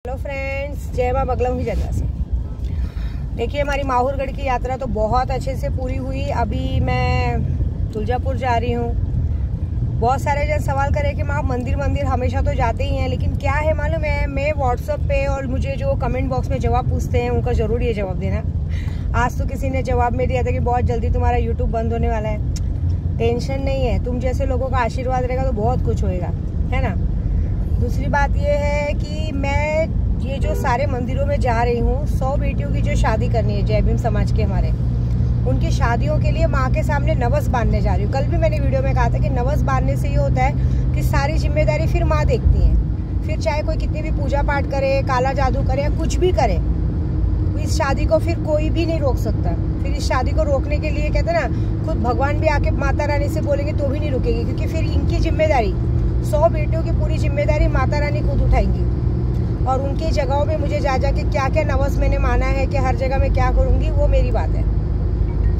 Hello friends, जय मां बगलामुखी जगह से। देखिए, हमारी माहौरगढ़ की यात्रा तो बहुत अच्छे से पूरी हुई। अभी मैं तुलजापुर जा रही हूँ। बहुत सारे जन सवाल करें कि माँ मंदिर हमेशा तो जाते ही हैं, लेकिन क्या है मालूम है, मैं व्हाट्सएप पे और मुझे जो कमेंट बॉक्स में जवाब पूछते हैं उनका ज़रूर ये जवाब देना। आज तो किसी ने जवाब में दिया था कि बहुत जल्दी तुम्हारा यूट्यूब बंद होने वाला है। टेंशन नहीं है, तुम जैसे लोगों का आशीर्वाद रहेगा तो बहुत कुछ होएगा, है ना। दूसरी बात ये है कि मैं ये जो सारे मंदिरों में जा रही हूँ, 100 बेटियों की जो शादी करनी है जय भीम समाज के हमारे, उनकी शादियों के लिए माँ के सामने नवस बांधने जा रही हूँ। कल भी मैंने वीडियो में कहा था कि नवस बांधने से ये होता है कि सारी जिम्मेदारी फिर माँ देखती है। फिर चाहे कोई कितनी भी पूजा पाठ करे, काला जादू करे या कुछ भी करे, इस शादी को फिर कोई भी नहीं रोक सकता। फिर इस शादी को रोकने के लिए कहते हैं ना, खुद भगवान भी आके माता रानी से बोलेंगे तो भी नहीं रुकेगी, क्योंकि फिर इनकी जिम्मेदारी 100 बेटियों की पूरी जिम्मेदारी माता रानी खुद उठाएंगी। और उनकी जगहों पे मुझे जा के क्या क्या नवस मैंने माना है कि हर जगह मैं क्या करूँगी, वो मेरी बात है।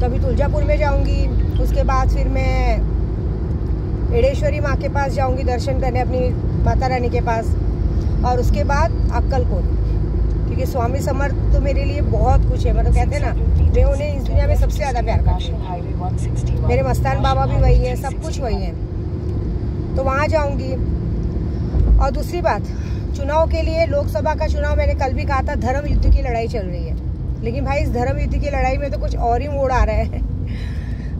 तो अभी तुलजापुर में जाऊँगी, उसके बाद फिर मैं एडेश्वरी माँ के पास जाऊँगी दर्शन करने, अपनी माता रानी के पास, और उसके बाद अक्कलकोट, क्योंकि स्वामी समर्थ तो मेरे लिए बहुत कुछ है। मतलब कहते हैं ना, मैं उन्हें इस दुनिया में सबसे ज़्यादा प्यार करती हूँ। मेरे मस्तान बाबा भी वही है, सब कुछ वही है, तो वहाँ जाऊँगी। और दूसरी बात, चुनाव के लिए, लोकसभा का चुनाव, मैंने कल भी कहा था, धर्म युद्ध की लड़ाई चल रही है। लेकिन भाई, इस धर्म युद्ध की लड़ाई में तो कुछ और ही मोड़ आ रहा है।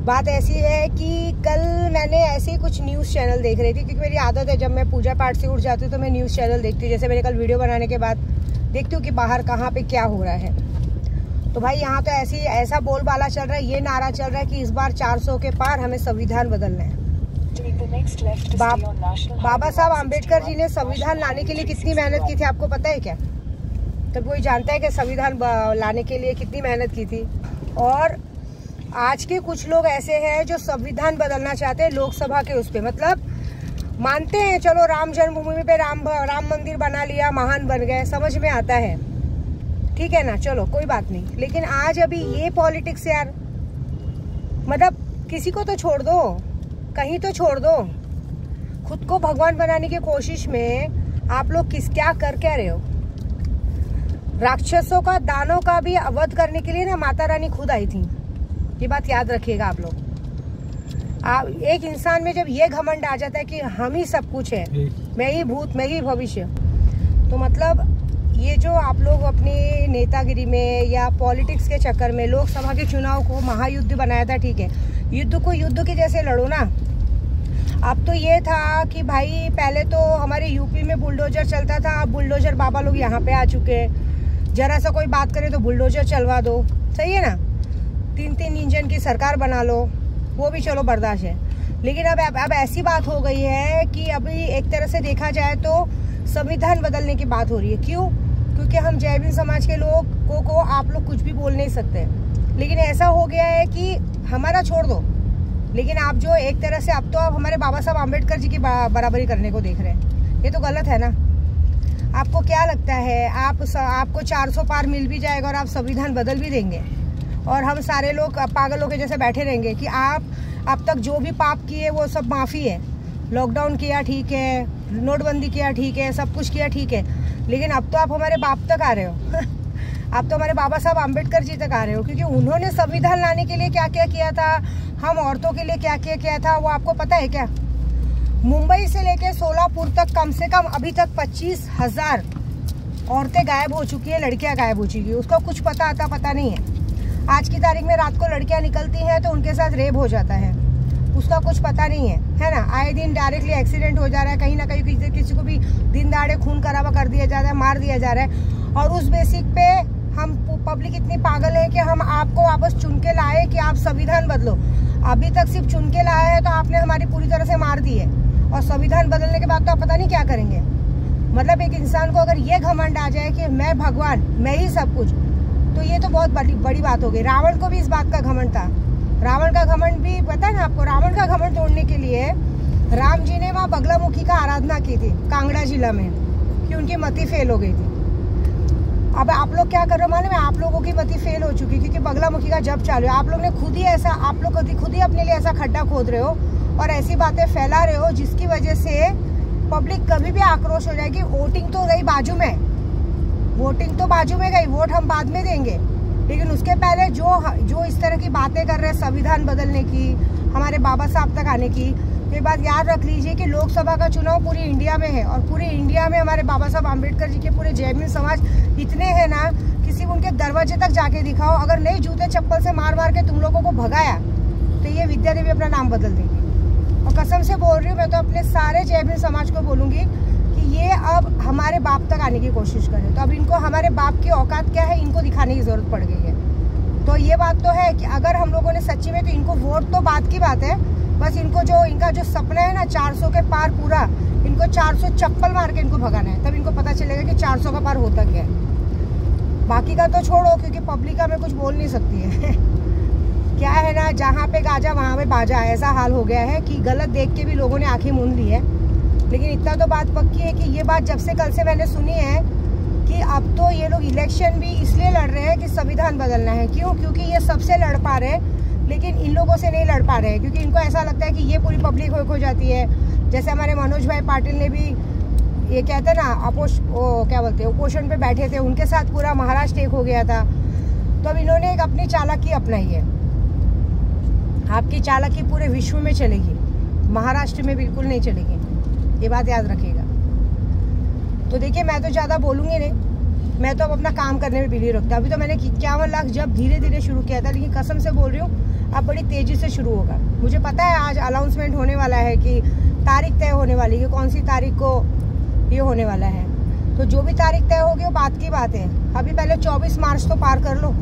बात ऐसी है कि कल मैंने ऐसे ही कुछ न्यूज़ चैनल देख रही थी, क्योंकि मेरी आदत है जब मैं पूजा पाठ से उठ जाती हूँ तो मैं न्यूज़ चैनल देखती हूँ। जैसे मैंने कल वीडियो बनाने के बाद देखती हूँ कि बाहर कहाँ पे क्या हो रहा है। तो भाई, यहाँ तो ऐसा बोलबाला चल रहा है, ये नारा चल रहा है कि इस बार 400 के पार हमें संविधान बदलना है। बाबा साहब आम्बेडकर जी ने संविधान लाने के लिए कितनी मेहनत की थी, आपको पता है क्या? तब कोई जानता है कि संविधान लाने के लिए कितनी मेहनत की थी? और आज के कुछ लोग ऐसे हैं जो संविधान बदलना चाहते हैं लोकसभा के उस पे। मतलब मानते हैं, चलो राम जन्मभूमि पे राम मंदिर बना लिया, महान बन गए, समझ में आता है, ठीक है ना, चलो कोई बात नहीं। लेकिन आज अभी ये पॉलिटिक्स यार, मतलब किसी को तो छोड़ दो, कहीं तो छोड़ दो। खुद को भगवान बनाने की कोशिश में आप लोग क्या रहे हो? राक्षसों का, दानों का भी वध करने के लिए ना माता रानी खुद आई थी। ये बात याद रखिएगा आप लोग। एक इंसान में जब ये घमंड आ जाता है कि हम ही सब कुछ है, मैं ही भूत, मैं ही भविष्य, तो मतलब ये जो आप लोग अपनी नेतागिरी में या पॉलिटिक्स के चक्कर में लोकसभा के चुनाव को महायुद्ध बनाया था, ठीक है, युद्ध को युद्ध के जैसे लड़ो ना। अब तो ये था कि भाई, पहले तो हमारे यूपी में बुलडोजर चलता था, अब बुलडोजर बाबा लोग यहाँ पे आ चुके हैं। जरा सा कोई बात करे तो बुलडोजर चलवा दो, सही है ना। 3 इंजन की सरकार बना लो, वो भी चलो बर्दाश्त है। लेकिन अब ऐसी बात हो गई है कि अभी एक तरह से देखा जाए तो संविधान बदलने की बात हो रही है। क्यों? क्योंकि हम जय भीम समाज के लोगों को आप लोग कुछ भी बोल नहीं सकते। लेकिन ऐसा हो गया है कि हमारा छोड़ दो, लेकिन आप जो एक तरह से अब तो आप हमारे बाबा साहब आम्बेडकर जी की बराबरी करने को देख रहे हैं, ये तो गलत है ना। आपको क्या लगता है, आपको 400 पार मिल भी जाएगा और आप संविधान बदल भी देंगे, और हम सारे लोग पागलों के जैसे बैठे रहेंगे कि आप अब तक जो भी पाप किए वो सब माफ़ी है। लॉकडाउन किया ठीक है, नोटबंदी किया ठीक है, सब कुछ किया ठीक है, लेकिन अब तो आप हमारे बाप तक आ रहे हो। आप तो हमारे बाबा साहब आम्बेडकर जी तक आ रहे हो, क्योंकि उन्होंने संविधान लाने के लिए क्या क्या किया था, हम औरतों के लिए क्या क्या किया था, वो आपको पता है क्या? मुंबई से लेके सोलापुर तक कम से कम अभी तक 25,000 औरतें गायब हो चुकी है, लड़कियां गायब हो चुकी है। उसका कुछ पता नहीं है। आज की तारीख में रात को लड़कियां निकलती हैं तो उनके साथ रेप हो जाता है, उसका कुछ पता नहीं है ना। आए दिन डायरेक्टली एक्सीडेंट हो जा रहा है, कहीं ना कहीं किसी को भी दिन दहाड़े खून खराबा कर दिया जा रहा है, मार दिया जा रहा है। और उस बेसिक पे हम पब्लिक इतनी पागल है कि हम आपको वापस चुन के लाए कि आप संविधान बदलो। अभी तक सिर्फ चुन के लाया है, तो आपने हमारी पूरी तरह से मार दी है, और संविधान बदलने के बाद तो आप पता नहीं क्या करेंगे। मतलब एक इंसान को अगर ये घमंड आ जाए कि मैं भगवान, मैं ही सब कुछ, तो ये तो बहुत बड़ी बात हो गई। रावण को भी इस बात का घमंड था। रावण का घमंड भी पता है ना आपको। रावण का घमंड तोड़ने के लिए राम जी ने वहाँ बगलामुखी का आराधना की थी कांगड़ा जिला में, कि उनकी मति फेल हो गई थी। अब आप लोग क्या कर रहे हो मालूम है? आप लोगों की मति फेल हो चुकी, क्योंकि बगलामुखी का जप चालू है। आप लोग ने खुद ही अपने लिए ऐसा खड्डा खोद रहे हो और ऐसी बातें फैला रहे हो, जिसकी वजह से पब्लिक कभी भी आक्रोश हो जाएगी। वोटिंग तो रही बाजू में, वोटिंग तो बाजू में गई, वोट हम बाद में देंगे, लेकिन उसके पहले जो इस तरह की बातें कर रहे हैं संविधान बदलने की, हमारे बाबा साहब तक आने की, ये बात याद रख लीजिए कि लोकसभा का चुनाव पूरी इंडिया में है और पूरी इंडिया में हमारे बाबा साहब आम्बेडकर जी के पूरे जय भीम समाज इतने हैं ना, किसी उनके दरवाजे तक जाके दिखाओ, अगर नहीं जूते चप्पल से मार मार के तुम लोगों को भगाया तो ये विद्या देवी अपना नाम बदल देंगे। और कसम से बोल रही हूँ, मैं तो अपने सारे जय भीम समाज को बोलूँगी कि ये अब हमारे बाप तक आने की कोशिश करें। तो अब इनको हमारे बाप की औकात क्या है इनको दिखाने की ज़रूरत पड़ गई है। तो ये बात तो है कि अगर हम लोगों ने सच्ची में, तो इनको वोट तो बात की बात है, बस इनको इनका जो सपना है ना 400 के पार पूरा, इनको 400 चप्पल मार के इनको भगाना है, तब इनको पता चलेगा कि 400 का पार होता क्या है। बाकी का तो छोड़ो, क्योंकि पब्लिक में कुछ बोल नहीं सकती है क्या है ना, जहाँ पे गाजा वहाँ पे बाजा, ऐसा हाल हो गया है कि गलत देख के भी लोगों ने आंखें मूंद ली है। लेकिन इतना तो बात पक्की है कि ये बात जब से कल से मैंने सुनी है कि अब तो ये लोग इलेक्शन भी इसलिए लड़ रहे हैं कि संविधान बदलना है। क्यों? क्योंकि ये सबसे लड़ पा रहे हैं, लेकिन इन लोगों से नहीं लड़ पा रहे हैं, क्योंकि इनको ऐसा लगता है कि ये पूरी पब्लिक हो जाती है। जैसे हमारे मनोज भाई पाटिल ने भी, ये कहते हैं ना क्या बोलते हैं, उपोषण पे बैठे थे, उनके साथ पूरा महाराष्ट्र एक हो गया था। तो अब इन्होंने एक अपनी चालाकी अपनाई है। आपकी चालाकी पूरे विश्व में चलेगी, महाराष्ट्र में बिल्कुल नहीं चलेगी, ये बात याद रखिएगा। तो देखिए, मैं तो ज़्यादा बोलूँगी नहीं, मैं तो अब अपना काम करने में बिलीव रखता हूँ। अभी तो मैंने 51 लाख जब धीरे धीरे शुरू किया था, लेकिन कसम से बोल रही हूँ अब बड़ी तेज़ी से शुरू होगा। मुझे पता है आज अनाउंसमेंट होने वाला है कि तारीख तय होने वाली है कि कौन सी तारीख को ये होने वाला है। तो जो भी तारीख तय होगी वो बात की बात है। अभी पहले 24 मार्च तो पार कर लो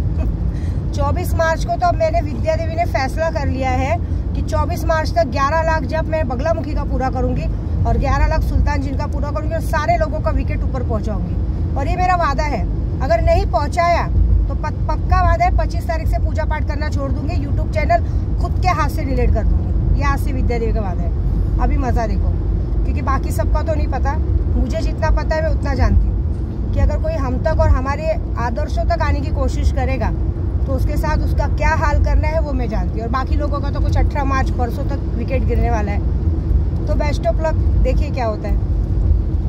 24 मार्च को तो अब मैंने, विद्या देवी ने फैसला कर लिया है कि 24 मार्च तक 11 लाख जब मैं बगलामुखी का पूरा करूंगी और 11 लाख सुल्तान जिन का पूरा करूंगी और सारे लोगों का विकेट ऊपर पहुंचाऊंगी। और ये मेरा वादा है, अगर नहीं पहुंचाया तो पक्का वादा है 25 तारीख से पूजा पाठ करना छोड़ दूंगी, यूट्यूब चैनल खुद के हाथ से डिलीट कर दूंगी। ये आज से विद्या देवी का वादा है। अभी मजा देखो, क्योंकि बाकी सबका तो नहीं पता, मुझे जितना पता है मैं उतना जानती हूँ कि अगर कोई हम तक और हमारे आदर्शों तक आने की कोशिश करेगा तो उसके साथ उसका क्या हाल करना है वो मैं जानती हूँ। और बाकी लोगों का तो कुछ 18 मार्च परसों तक विकेट गिरने वाला है। तो बेस्ट ऑफ लक, देखिए क्या होता है।